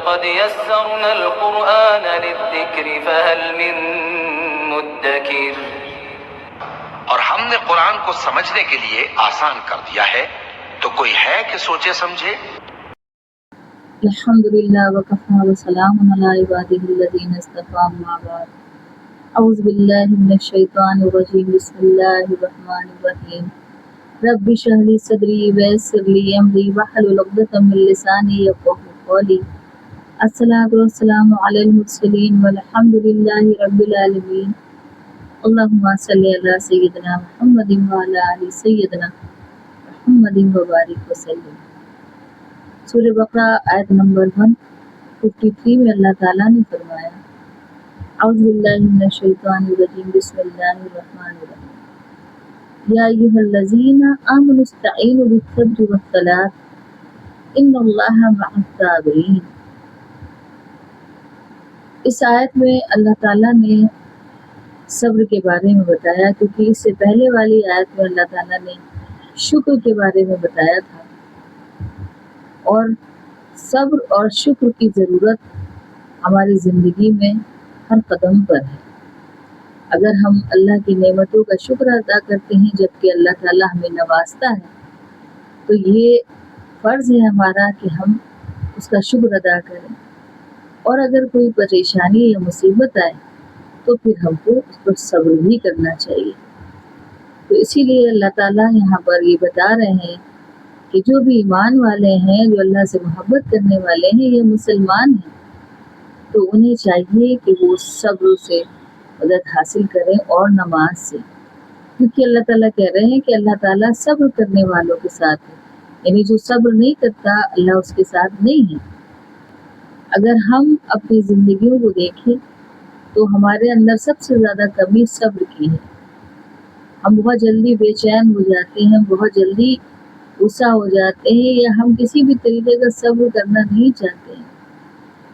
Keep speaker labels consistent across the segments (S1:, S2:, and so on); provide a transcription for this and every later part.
S1: ولقد يسرنا القرآن للذكر فهل من مدكر.
S2: اور ہم نے قرآن کو سمجھنے کے لیے آسان کر دیا ہے، تو کوئی ہے کہ سوچے سمجھے؟
S3: الحمدللہ وکفا وسلام علی عبادہ الذین اصطفیٰ، اما بعد. اعوذ باللہ من الشیطان الرجیم، بسم اللہ الرحمن الرحیم. رب اشرح لی صدری ویسر لی امری واحلل عقدۃ من لسانی یفقہوا قولی. الصلاۃ والسلام علی المرسلین والحمد للہ رب العالمین. اللہم صلی علی سیدنا محمد وعلی آل سیدنا محمد وبارک وسلم. سورہ بقرہ آیت نمبر 153 میں اللہ تعالیٰ نے فرمایا، اعوذ باللہ من الشیطان الرجیم، بسم اللہ الرحمن الرحیم. یا ایھا الذین آمنوا استعینوا بالصبر والصلاۃ ان اللہ مع الصابرین. اس آیت میں اللہ تعالیٰ نے صبر کے بارے میں بتایا، کیونکہ اس سے پہلے والی آیت میں اللہ تعالیٰ نے شکر کے بارے میں بتایا تھا، اور صبر اور شکر کی ضرورت ہماری زندگی میں ہر قدم پر ہے. اگر ہم اللہ کی نعمتوں کا شکر ادا کرتے ہیں جبکہ اللہ تعالیٰ ہمیں نوازتا ہے، تو یہ فرض ہے ہمارا کہ ہم اس کا شکر ادا کریں. اور اگر کوئی پریشانی یا مصیبت آئے تو پھر ہم کو اس پر صبر بھی کرنا چاہیے. تو اسی لیے اللہ تعالیٰ یہاں پر یہ بتا رہے ہیں کہ جو بھی ایمان والے ہیں، جو اللہ سے محبت کرنے والے ہیں، یہ مسلمان ہیں، تو انہیں چاہیے کہ وہ صبر سے مدد حاصل کریں اور نماز سے، کیونکہ اللہ تعالیٰ کہہ رہے ہیں کہ اللہ تعالیٰ صبر کرنے والوں کے ساتھ ہے. یعنی جو صبر نہیں کرتا اللہ اس کے ساتھ نہیں ہے. اگر ہم اپنی زندگیوں کو دیکھیں تو ہمارے اندر سب سے زیادہ کمی صبر کی ہے. ہم بہت جلدی بے چین ہو جاتے ہیں، بہت جلدی غصہ ہو جاتے ہیں، یا ہم کسی بھی طریقے کا صبر کرنا نہیں چاہتے ہیں.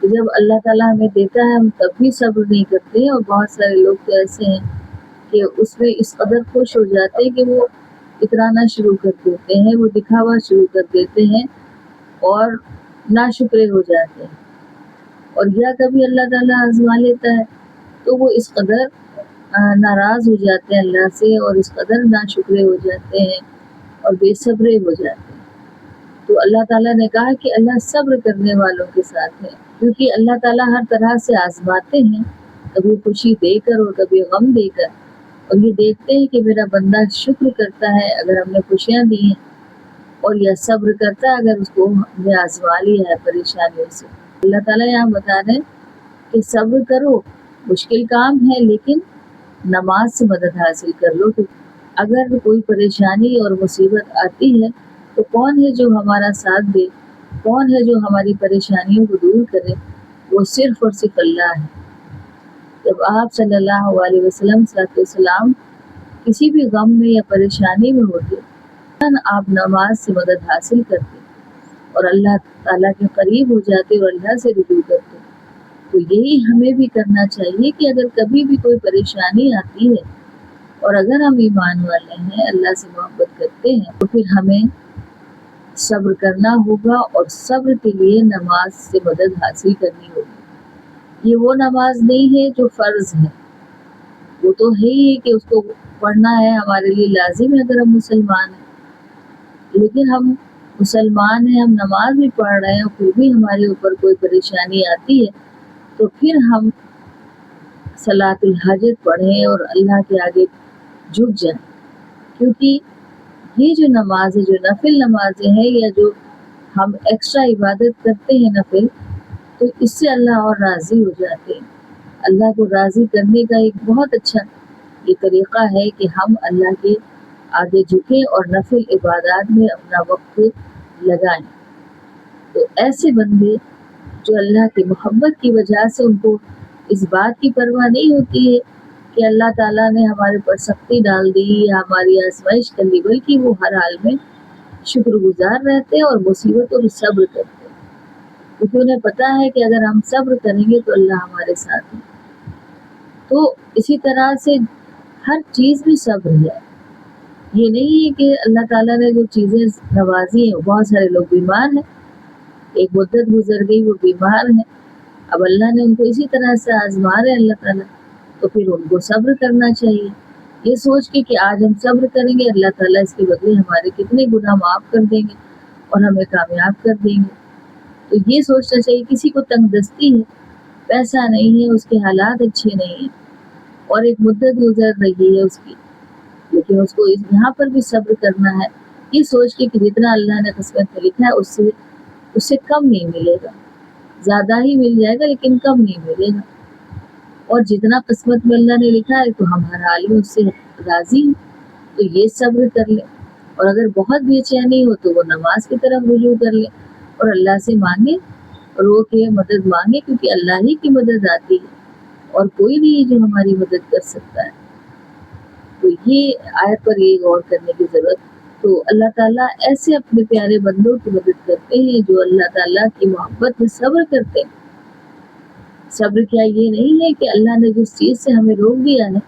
S3: تو جب اللہ تعالیٰ ہمیں دیتا ہے ہم تب بھی صبر نہیں کرتے ہیں. اور بہت سارے لوگ تو ایسے ہیں کہ اس میں اس قدر خوش ہو جاتے ہیں کہ وہ اترانا شروع کر دیتے ہیں، وہ دکھاوا شروع کر دیتے ہیں اور ناشکرے ہو جاتے ہیں. اور یا کبھی اللہ تعالیٰ آزما لیتا ہے تو وہ اس قدر ناراض ہو جاتے ہیں اللہ سے، اور اس قدر ناشکرے ہو جاتے ہیں اور بے صبرے ہو جاتے ہیں. تو اللہ تعالیٰ نے کہا کہ اللہ صبر کرنے والوں کے ساتھ ہے، کیونکہ اللہ تعالیٰ ہر طرح سے آزماتے ہیں، کبھی خوشی دے کر اور کبھی غم دے کر، اور یہ دیکھتے ہیں کہ میرا بندہ شکر کرتا ہے اگر ہم نے خوشیاں دی ہیں، اور یا صبر کرتا ہے اگر اس کو ہم نے آزما لیا ہے پریشانیوں سے. اللہ تعالیٰ یہاں بتا رہے ہیں کہ صبر کرو، مشکل کام ہے لیکن نماز سے مدد حاصل کر لو. کہ اگر کوئی پریشانی اور مصیبت آتی ہے تو کون ہے جو ہمارا ساتھ دے، کون ہے جو ہماری پریشانیوں کو دور کرے؟ وہ صرف اور صرف اللہ ہے. جب آپ صلی اللہ علیہ وسلم کسی بھی غم میں یا پریشانی میں ہوتے، آپ نماز سے مدد حاصل کرتے اور اللہ تعالیٰ کے قریب ہو جاتے اور اللہ سے رجوع کرتے. تو یہی ہمیں بھی کرنا چاہیے کہ اگر کبھی بھی کوئی پریشانی آتی ہے اور اگر ہم ایمان والے ہیں، اللہ سے محبت کرتے ہیں، تو پھر ہمیں صبر کرنا ہوگا، اور صبر کے لیے نماز سے مدد حاصل کرنی ہوگی. یہ وہ نماز نہیں ہے جو فرض ہے، وہ تو ہے ہی کہ اس کو پڑھنا ہے، ہمارے لیے لازم ہے اگر ہم مسلمان ہیں. لیکن ہم مسلمان ہیں، ہم نماز بھی پڑھ رہے ہیں، اور پھر بھی ہمارے اوپر کوئی پریشانی آتی ہے تو پھر ہم صلاۃ الحاجت پڑھیں اور اللہ کے آگے جھک جائیں. کیونکہ یہ جو نماز ہے، جو نفل نمازیں ہیں، یا جو ہم ایکسٹرا عبادت کرتے ہیں نفل، تو اس سے اللہ اور راضی ہو جاتے ہیں. اللہ کو راضی کرنے کا ایک بہت اچھا یہ طریقہ ہے کہ ہم اللہ کے آگے جھکیں اور نفل عبادات میں اپنا وقت لگائیں. تو ایسے بندے جو اللہ کی محبت کی وجہ سے ان کو اس بات کی پرواہ نہیں ہوتی ہے کہ اللہ تعالیٰ نے ہمارے پر سختی ڈال دی یا ہماری آزمائش کر لی، بلکہ وہ ہر حال میں شکر گزار رہتے ہیں اور مصیبتوں میں صبر کرتے ہیں، کیونکہ انہیں پتہ ہے کہ اگر ہم صبر کریں گے تو اللہ ہمارے ساتھ ہے. تو اسی طرح سے ہر چیز میں صبر ہے. یہ نہیں ہے کہ اللہ تعالیٰ نے جو چیزیں نوازی ہیں، بہت سارے لوگ بیمار ہیں ایک مدت گزر گئی، وہ بیمار ہیں، اب اللہ نے ان کو اسی طرح سے آزما رہے ہیں اللہ تعالیٰ، تو پھر ان کو صبر کرنا چاہیے، یہ سوچ کے کہ آج ہم صبر کریں گے اللہ تعالیٰ اس کے بدلے ہمارے کتنے گناہ معاف کر دیں گے اور ہمیں کامیاب کر دیں گے۔ تو یہ سوچنا چاہیے، کسی کو تنگ دستی ہے، پیسہ نہیں ہے، اس کے حالات اچھے نہیں ہیں اور ایک مدت گزر رہی ہے اس کی، لیکن اس کو یہاں پر بھی صبر کرنا ہے، یہ سوچ کے کہ جتنا اللہ نے قسمت میں لکھا ہے اس سے کم نہیں ملے گا، زیادہ ہی مل جائے گا لیکن کم نہیں ملے گا، اور جتنا قسمت میں اللہ نے لکھا ہے تو ہم ہر حال میں اس سے راضی ہیں، تو یہ صبر کر لیں، اور اگر بہت بے چینی ہو تو وہ نماز کی طرف رجوع کر لیں اور اللہ سے مانگے، رو کے مدد مانگے، کیونکہ اللہ ہی کی مدد آتی ہے اور کوئی نہیں جو ہماری مدد کر سکتا ہے۔ تو یہ آیت پر یہ غور کرنے کی ضرورت۔ تو اللہ تعالیٰ ایسے اپنے پیارے بندوں کی مدد کرتے ہیں جو اللہ تعالیٰ کی محبت میں صبر کرتے ہیں۔ صبر کیا یہ نہیں ہے کہ اللہ نے جس چیز سے ہمیں روک دیا ہے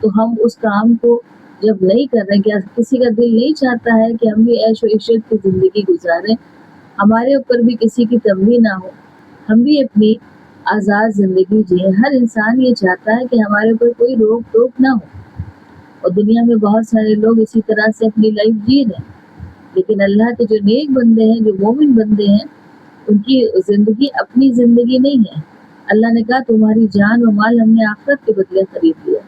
S3: تو ہم اس کام کو جب نہیں کر رہے، کیا کسی کا دل نہیں چاہتا ہے کہ ہم بھی عیش و عشرت کی زندگی گزاریں، ہمارے اوپر بھی کسی کی تنگی نہ ہو، ہم بھی اپنی آزاد زندگی جئیں۔ ہر انسان یہ چاہتا ہے کہ ہمارے اوپر کوئی روک ٹوک نہ ہو، اور دنیا میں بہت سارے لوگ اسی طرح سے اپنی لائف جی رہے ہیں، لیکن اللہ کے جو نیک بندے ہیں، جو مومن بندے ہیں، ان کی زندگی اپنی زندگی نہیں ہے۔ اللہ نے کہا تمہاری جان و مال ہم نے آخرت کے بدلے خرید لیا۔